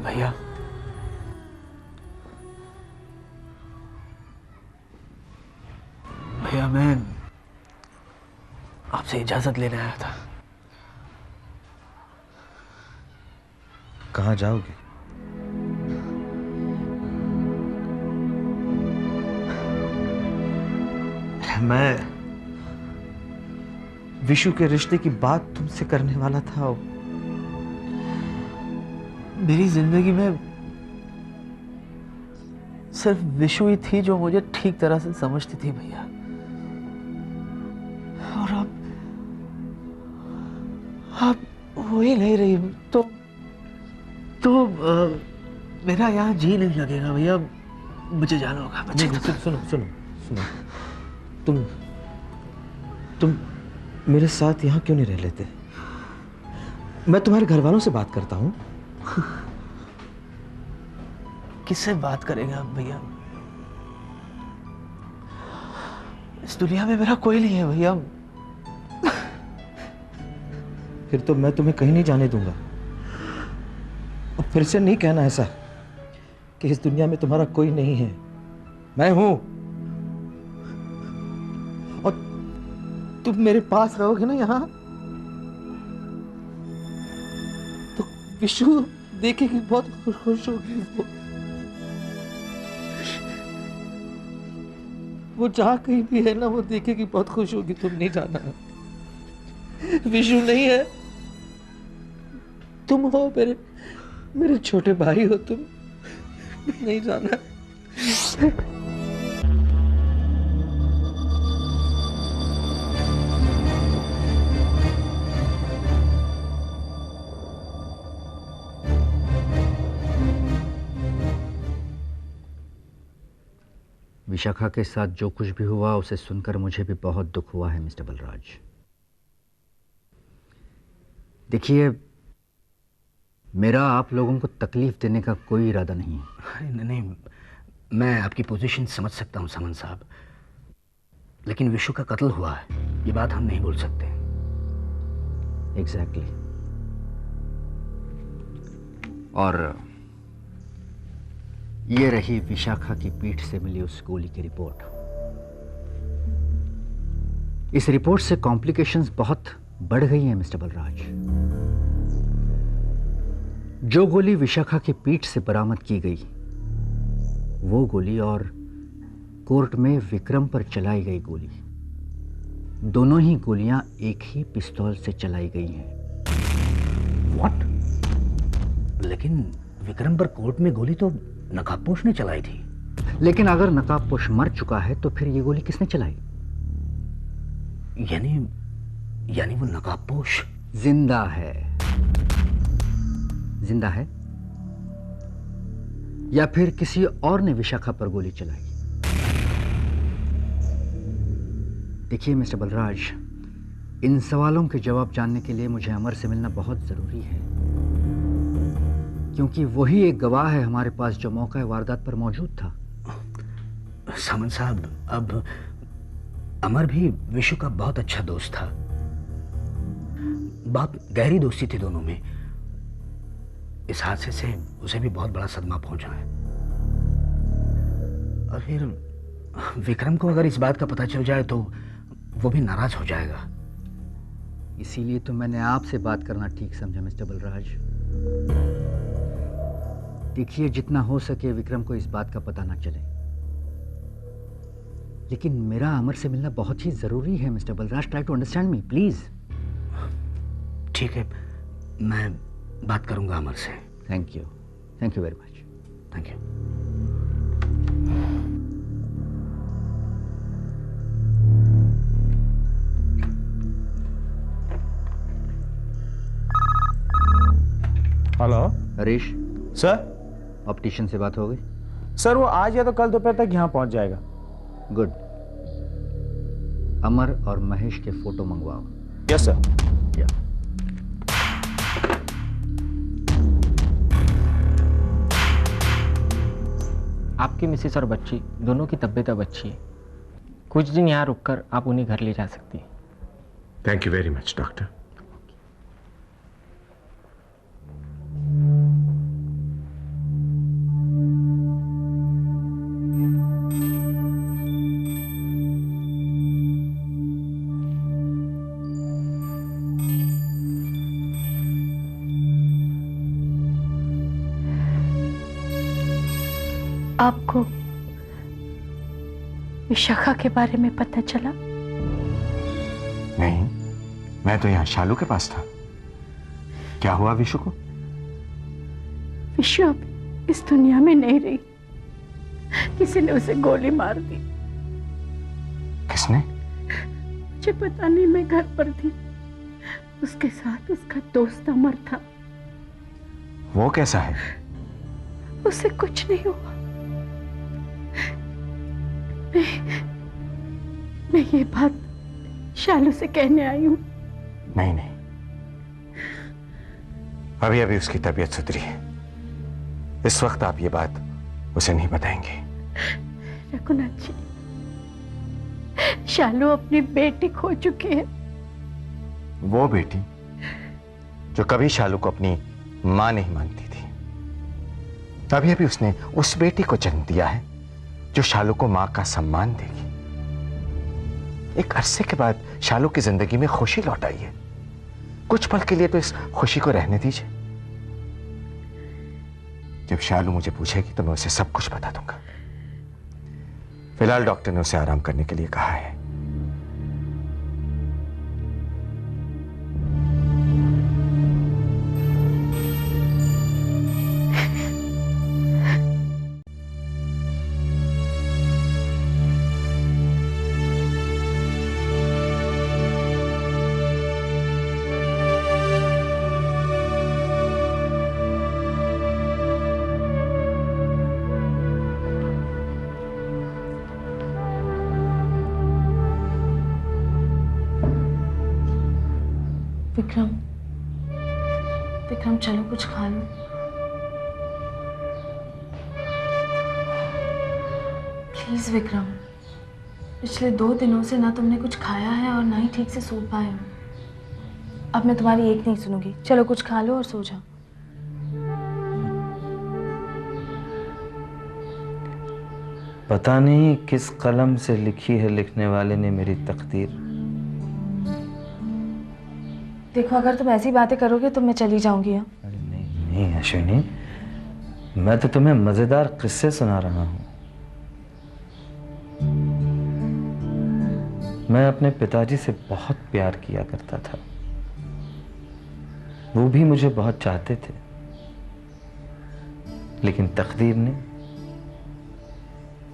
भैया, भैया मैं आपसे इजाजत लेने आया था। कहाँ जाओगे? मैं विशु के रिश्ते की बात तुमसे करने वाला था। मेरी जिंदगी में सिर्फ विशु ही थी जो मुझे ठीक तरह से समझती थी भैया, और अब वो ही नहीं रही तो मेरा यहाँ जी नहीं लगेगा भैया, मुझे जाना होगा। नहीं, सुनो सुनो सुनो, तुम मेरे साथ यहाँ क्यों नहीं रह लेते? मैं तुम्हारे घर वालों से बात करता हूँ। किससे बात करेगा भैया? इस दुनिया में मेरा कोई नहीं है भैया। फिर तो मैं तुम्हें कहीं नहीं जाने दूंगा। और फिर से नहीं कहना ऐसा कि इस दुनिया में तुम्हारा कोई नहीं है। मैं हूं, और तुम मेरे पास रहोगे ना यहाँ, तो विशु देखेगी, बहुत खुश होगी। वो जहां कहीं भी है ना, वो देखेगी, बहुत खुश होगी। तुम नहीं जाना। विशु नहीं है, तुम हो, मेरे छोटे भाई हो तुम। नहीं जाना। विशाखा के साथ जो कुछ भी हुआ उसे सुनकर मुझे भी बहुत दुख हुआ है मिस्टर बलराज। देखिए, मेरा आप लोगों को तकलीफ देने का कोई इरादा नहीं है। नहीं, मैं आपकी पोजीशन समझ सकता हूं सामंत साहब, लेकिन विशु का कत्ल हुआ है, ये बात हम नहीं बोल सकते। एग्जैक्टली। और ये रही विशाखा की पीठ से मिली उस गोली की रिपोर्ट। इस रिपोर्ट से कॉम्प्लिकेशंस बहुत बढ़ गई हैं मिस्टर बलराज। जो गोली विशाखा की पीठ से बरामद की गई, वो गोली और कोर्ट में विक्रम पर चलाई गई गोली, दोनों ही गोलियां एक ही पिस्तौल से चलाई गई हैं। व्हाट? लेकिन विक्रम पर कोर्ट में गोली तो नकाबपोश ने चलाई थी। लेकिन अगर नकाबपोश मर चुका है तो फिर ये गोली किसने चलाई? यानी वो नकाबपोश जिंदा है। जिंदा है या फिर किसी और ने विशाखा पर गोली चलाई? देखिए मिस्टर बलराज, इन सवालों के जवाब जानने के लिए मुझे अमर से मिलना बहुत जरूरी है, क्योंकि वही एक गवाह है हमारे पास जो मौका वारदात पर मौजूद था। सामंत साहब, अब अमर भी विशु का बहुत अच्छा दोस्त था, बहुत गहरी दोस्ती थी दोनों में। इस हादसे से उसे भी बहुत बड़ा सदमा पहुंचा है, और फिर विक्रम को अगर इस बात का पता चल जाए तो वो भी नाराज हो जाएगा। इसीलिए तो मैंने आपसे बात करना ठीक समझा मिस्टर बलराज। देखिए, जितना हो सके विक्रम को इस बात का पता ना चले, लेकिन मेरा अमर से मिलना बहुत ही जरूरी है mister Balraj. Try to understand me please. ठीक है, मैं बात करूंगा अमर से। Thank you very much. Thank you. Hello Harish sir. Optician से बात हो गई? सर वो आज या तो कल दोपहर तक यहाँ पहुंच जाएगा। गुड। अमर और महेश के फोटो मंगवाओ। Yes sir. या आपकी मिसेस और बच्ची दोनों की तबीयत अब अच्छी है। कुछ दिन यहाँ रुककर आप उन्हें घर ले जा सकती हैं। Thank you very much doctor. आपको विशाखा के बारे में पता चला? नहीं, मैं तो यहाँ शालू के पास था। क्या हुआ विशु को? विशु अब इस दुनिया में नहीं रही। किसी ने उसे गोली मार दी। किसने? मुझे पता नहीं, मैं घर पर थी। उसके साथ उसका दोस्त अमर था। वो कैसा है? उसे कुछ नहीं हुआ। मैं ये बात शालू से कहने आई हूं। नहीं नहीं, अभी अभी उसकी तबीयत सुधरी है। इस वक्त आप ये बात उसे नहीं बताएंगे। रघुनाथ जी, शालू अपनी बेटी खो चुकी है। वो बेटी जो कभी शालू को अपनी मां नहीं मानती थी, अभी अभी उसने उस बेटी को जन्म दिया है जो शालू को मां का सम्मान देगी। एक अरसे के बाद शालू की जिंदगी में खुशी लौट आई है। कुछ पल के लिए तो इस खुशी को रहने दीजिए। जब शालू मुझे पूछेगी तो मैं उसे सब कुछ बता दूंगा। फिलहाल डॉक्टर ने उसे आराम करने के लिए कहा है। विक्रम, विक्रम चलो कुछ खा लो। प्लीज विक्रम, पिछले 2 दिनों से ना तुमने कुछ खाया है और ना ही ठीक से सो पाए हो। अब मैं तुम्हारी एक नहीं सुनूंगी। चलो कुछ खा लो और सो जाओ। पता नहीं किस कलम से लिखी है लिखने वाले ने मेरी तकदीर। देखो, अगर तुम ऐसी बातें करोगे तो मैं चली जाऊंगी। अरे नहीं नहीं अश्विनी, मैं तो तुम्हें मजेदार किस्से सुना रहा हूं। मैं अपने पिताजी से बहुत प्यार किया करता था। वो भी मुझे बहुत चाहते थे, लेकिन तकदीर ने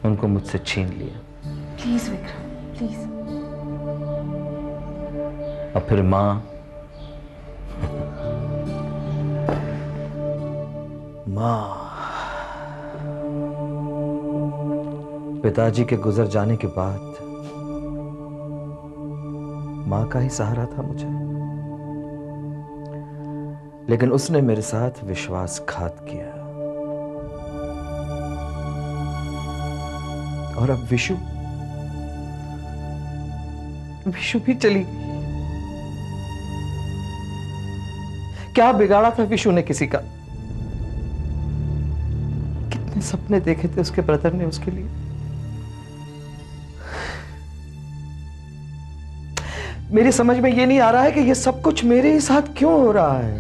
उनको मुझसे छीन लिया। Please Vikram, please. और फिर मां पिताजी के गुजर जाने के बाद मां का ही सहारा था मुझे, लेकिन उसने मेरे साथ विश्वासघात किया। और अब विशु भी चली गई। क्या बिगाड़ा था विशु ने किसी का? कितने सपने देखे थे उसके ब्रदर ने उसके लिए। मेरी समझ में ये नहीं आ रहा है कि ये सब कुछ मेरे ही साथ क्यों हो रहा है।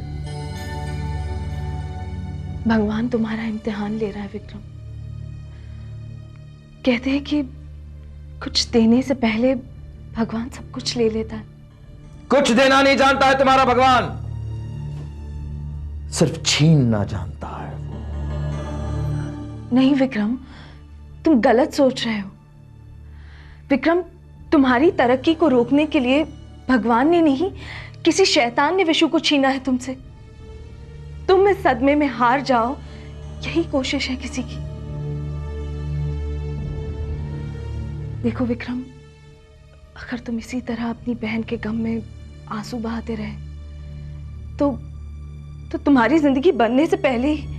भगवान तुम्हारा इम्तिहान ले रहा है विक्रम। कहते हैं कि कुछ देने से पहले भगवान सब कुछ ले लेता है। कुछ देना नहीं जानता है तुम्हारा भगवान, सिर्फ छीनना जानता है। नहीं विक्रम, तुम गलत सोच रहे हो। विक्रम, तुम्हारी तरक्की को रोकने के लिए भगवान ने नहीं, किसी शैतान ने विशु को छीना है तुमसे। तुम इस सदमे में हार जाओ, यही कोशिश है किसी की। देखो विक्रम, अगर तुम इसी तरह अपनी बहन के गम में आंसू बहाते रहे तो तुम्हारी जिंदगी बनने से पहले ही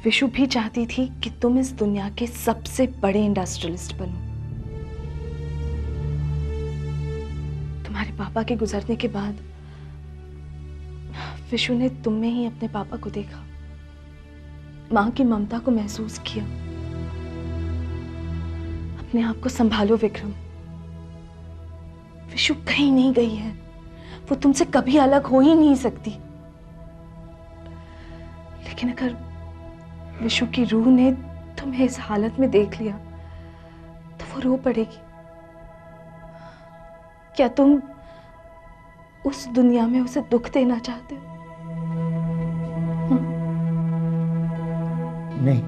विशु भी चाहती थी कि तुम इस दुनिया के सबसे बड़े इंडस्ट्रियलिस्ट बनो। तुम्हारे पापा के गुजरने के बाद विशु ने तुम में ही अपने पापा को देखा, मां की ममता को महसूस किया। अपने आप को संभालो विक्रम। विशु कहीं नहीं गई है, वो तुमसे कभी अलग हो ही नहीं सकती। लेकिन अगर विशु की रूह ने तुम्हें इस हालत में देख लिया तो वो रो पड़ेगी। क्या तुम उस दुनिया में उसे दुख देना चाहते हो? नहीं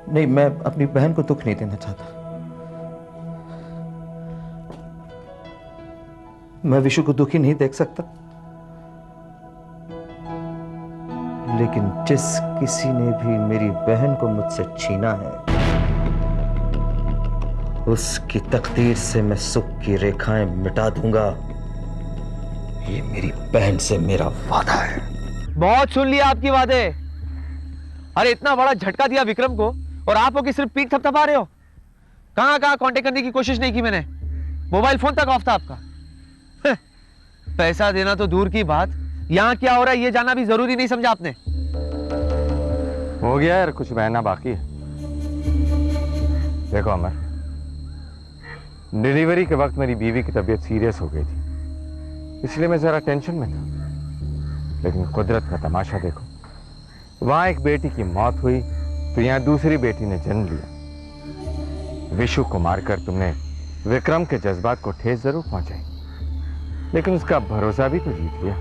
नहीं, मैं अपनी बहन को दुख नहीं देना चाहता। मैं विशु को दुखी नहीं देख सकता, लेकिन जिस किसी ने भी मेरी बहन को मुझसे छीना है, उसकी तकदीर से मैं सुख की रेखाएं मिटा दूंगा। ये मेरी बहन से मेरा वादा है। बहुत सुन लिया आपकी वादे। अरे इतना बड़ा झटका दिया विक्रम को और आप हो कि सिर्फ पीठ थपथपा रहे हो। कहां कहां कांटेक्ट करने की कोशिश नहीं की मैंने, मोबाइल फोन तक ऑफ था आपका। पैसा देना तो दूर की बात, यहां क्या हो रहा है ये जानना भी जरूरी नहीं समझा आपने। हो गया यार, कुछ बहना बाकी है। देखो अमर, डिलीवरी के वक्त मेरी बीवी की तबीयत सीरियस हो गई थी, इसलिए मैं जरा टेंशन में था। लेकिन कुदरत का तमाशा देखो, वहां एक बेटी की मौत हुई तो यहां दूसरी बेटी ने जन्म लिया। विशु को मारकर तुमने विक्रम के जज्बात को ठेस जरूर पहुंचाई, लेकिन उसका भरोसा भी तो जीत लिया।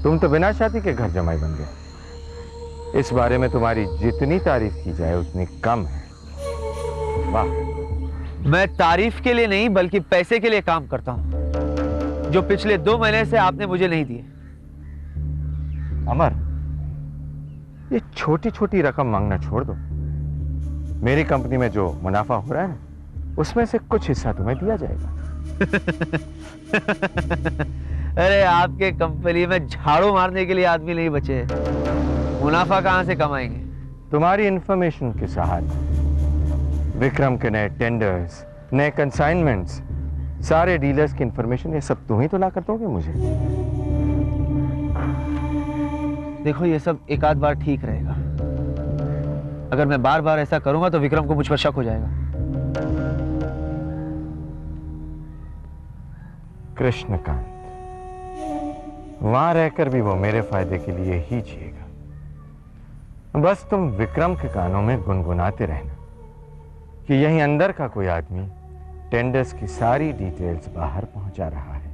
तुम तो बिना शादी के घर जमाई बन गए। इस बारे में तुम्हारी जितनी तारीफ की जाए उतनी कम है। वाह। मैं तारीफ के लिए नहीं बल्कि पैसे के लिए काम करता हूं, जो पिछले 2 महीने से आपने मुझे नहीं दिए। अमर, ये छोटी छोटी रकम मांगना छोड़ दो। मेरी कंपनी में जो मुनाफा हो रहा है ना, उसमें से कुछ हिस्सा तुम्हें दिया जाएगा। अरे आपके कंपनी में झाड़ू मारने के लिए आदमी नहीं बचे, मुनाफा कहां से कमाएंगे? तुम्हारी इंफॉर्मेशन के सहारे विक्रम के नए टेंडर्स, नए कंसाइनमेंट्स, सारे डीलर्स की इंफॉर्मेशन, ये सब तुम ही तो ला कर दोगे मुझे। देखो ये सब एक आध बार ठीक रहेगा, अगर मैं बार बार ऐसा करूंगा तो विक्रम को मुझ पर शक हो जाएगा। कृष्णकांत, वहां रहकर भी वो मेरे फायदे के लिए ही जिएगा। बस तुम विक्रम के कानों में गुनगुनाते रहना कि यहीं अंदर का कोई आदमी टेंडर्स की सारी डिटेल्स बाहर पहुंचा रहा है।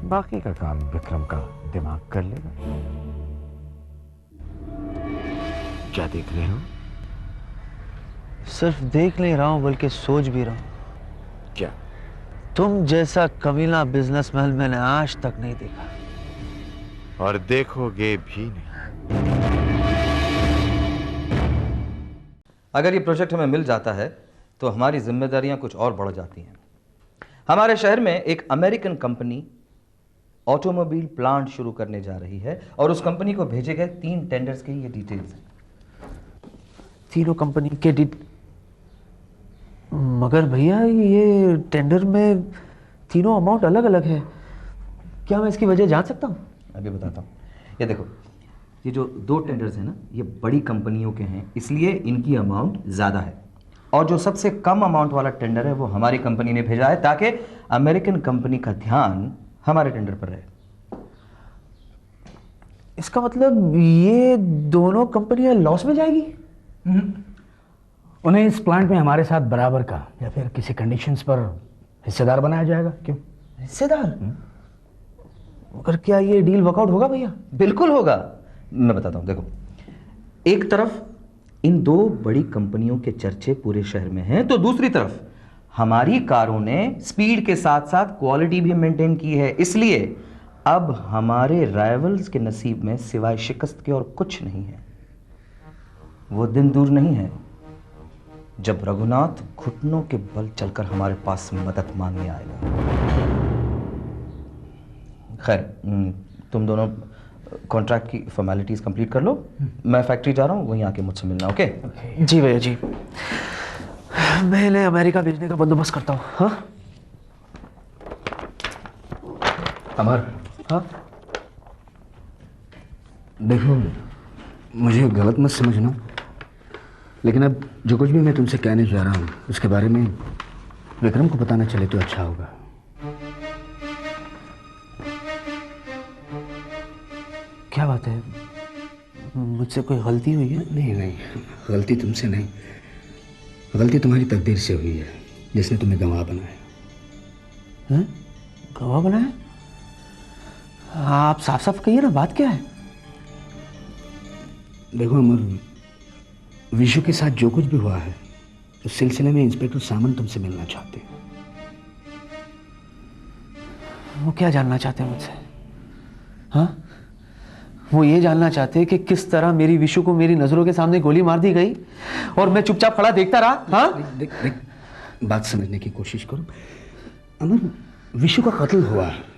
बाकी का काम विक्रम का दिमाग कर लेगा। क्या देख रहे हो? सिर्फ देख नहीं रहा हूं बल्कि सोच भी रहा हूं। क्या? तुम जैसा कमीना बिजनेसमैन मैंने आज तक नहीं देखा, और देखोगे भी नहीं। अगर ये प्रोजेक्ट हमें मिल जाता है तो हमारी जिम्मेदारियां कुछ और बढ़ जाती हैं। हमारे शहर में एक अमेरिकन कंपनी ऑटोमोबाइल प्लांट शुरू करने जा रही है और उस कंपनी को भेजे गए 3 टेंडर्स के ये डिटेल्स हैं। तीनों कंपनी के मगर भैया ये टेंडर में तीनों अमाउंट अलग अलग है, क्या मैं इसकी वजह जान सकता हूँ? अभी बताता हूँ। ये देखो, ये जो 2 टेंडर्स हैं ना, ये बड़ी कंपनियों के हैं, इसलिए इनकी अमाउंट ज़्यादा है। और जो सबसे कम अमाउंट वाला टेंडर है वो हमारी कंपनी ने भेजा है, ताकि अमेरिकन कंपनी का ध्यान हमारे टेंडर पर रहे। इसका मतलब ये दोनों कंपनियां लॉस में जाएगी? उन्हें इस प्लांट में हमारे साथ बराबर का या फिर किसी कंडीशंस पर हिस्सेदार बनाया जाएगा। क्यों हिस्सेदार? मगर क्या ये डील वर्कआउट होगा भैया? बिल्कुल होगा, मैं बताता हूँ। देखो, एक तरफ इन 2 बड़ी कंपनियों के चर्चे पूरे शहर में हैं, तो दूसरी तरफ हमारी कारों ने स्पीड के साथ साथ क्वालिटी भी मेंटेन की है। इसलिए अब हमारे राइवल्स के नसीब में सिवाय शिकस्त के और कुछ नहीं है। वो दिन दूर नहीं है जब रघुनाथ घुटनों के बल चलकर हमारे पास मदद मांगने आएगा। खैर, तुम दोनों कॉन्ट्रैक्ट की फॉर्मेलिटीज कंप्लीट कर लो। मैं फैक्ट्री जा रहा हूँ, वहीं आके मुझसे मिलना। ओके? जी भैया जी, मैं इन्हें अमेरिका भेजने का बंदोबस्त करता हूँ। हाँ अमर, हाँ देखो, मुझे गलत मत समझना, लेकिन अब जो कुछ भी मैं तुमसे कहने जा रहा हूँ उसके बारे में विक्रम को पता न चले तो अच्छा होगा। क्या बात है, मुझसे कोई गलती हुई है? नहीं नहीं, गलती तुमसे नहीं, गलती तुम्हारी तकदीर से हुई है, जिसने तुम्हें गवाह बनाया। हैं? गवाह बनाया? आप साफ साफ कहिए ना, बात क्या है? देखो अमर, विशु के साथ जो कुछ भी हुआ है उस सिलसिले में इंस्पेक्टर सामंत तुमसे मिलना चाहते हैं। वो क्या जानना चाहते हैं मुझसे? हाँ, वो ये जानना चाहते हैं कि किस तरह मेरी विशु को मेरी नजरों के सामने गोली मार दी गई और मैं चुपचाप खड़ा देखता रहा। हाँ, देख, बात समझने की कोशिश करो अमर। विशु का कत्ल हुआ है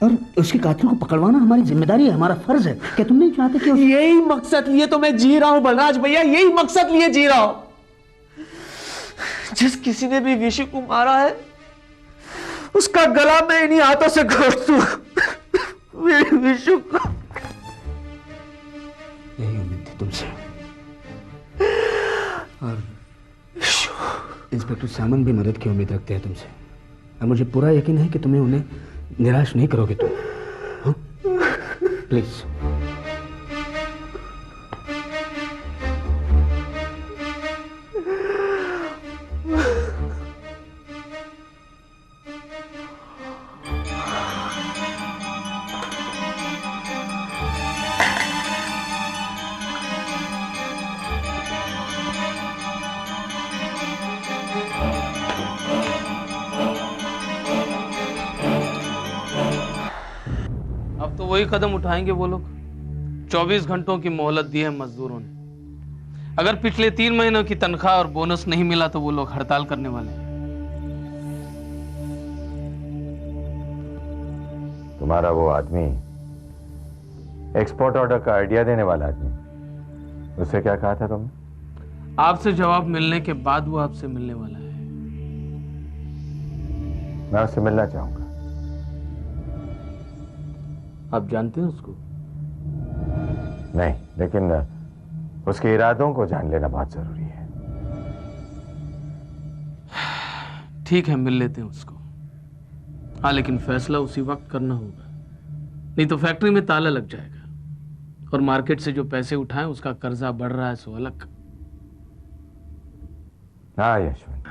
और उसके कातिल को पकड़वाना हमारी जिम्मेदारी है, हमारा फर्ज है। क्या तुम नहीं चाहते कि यही मकसद लिए तो मैं जी रहा हूं बलराज भैया, यही मकसद लिए जी रहा हूं। जिस किसी ने भी विशु को मारा है उसका गला मैं इन्हीं हाथों से घोट दूं। मेरी विशु को यही उम्मीद थी तुमसे। और इंस्पेक्टर सामंत भी मदद की उम्मीद रखते हैं तुमसे, और मुझे पूरा यकीन है कि तुम्हें उन्हें निराश नहीं करोगे तुम। हाँ? प्लीज। अब तो वही कदम उठाएंगे वो लोग। 24 घंटों की मोहलत दी है मजदूरों ने। अगर पिछले 3 महीनों की तनख्वाह और बोनस नहीं मिला तो वो लोग हड़ताल करने वाले हैं। तुम्हारा वो आदमी, एक्सपोर्ट ऑर्डर का आइडिया देने वाला आदमी, उससे क्या कहा था तुमने? आपसे जवाब मिलने के बाद वो आपसे मिलने वाला है। मैं उससे मिलना चाहूंगा। आप जानते हैं उसको? नहीं, लेकिन उसके इरादों को जान लेना बहुत जरूरी है। ठीक है, मिल लेते हैं उसको। हाँ, लेकिन फैसला उसी वक्त करना होगा, नहीं तो फैक्ट्री में ताला लग जाएगा और मार्केट से जो पैसे उठाएं उसका कर्जा बढ़ रहा है सो अलग। हाँ यशवंत,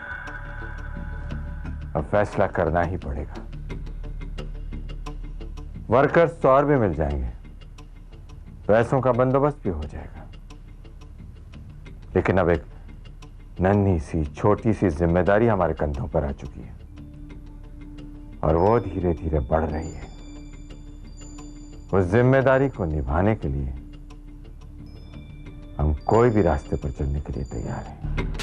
अब फैसला करना ही पड़ेगा। वर्कर्स तो और भी मिल जाएंगे, पैसों का बंदोबस्त भी हो जाएगा, लेकिन अब एक नन्ही सी छोटी सी जिम्मेदारी हमारे कंधों पर आ चुकी है और वो धीरे धीरे बढ़ रही है। उस जिम्मेदारी को निभाने के लिए हम कोई भी रास्ते पर चलने के लिए तैयार हैं।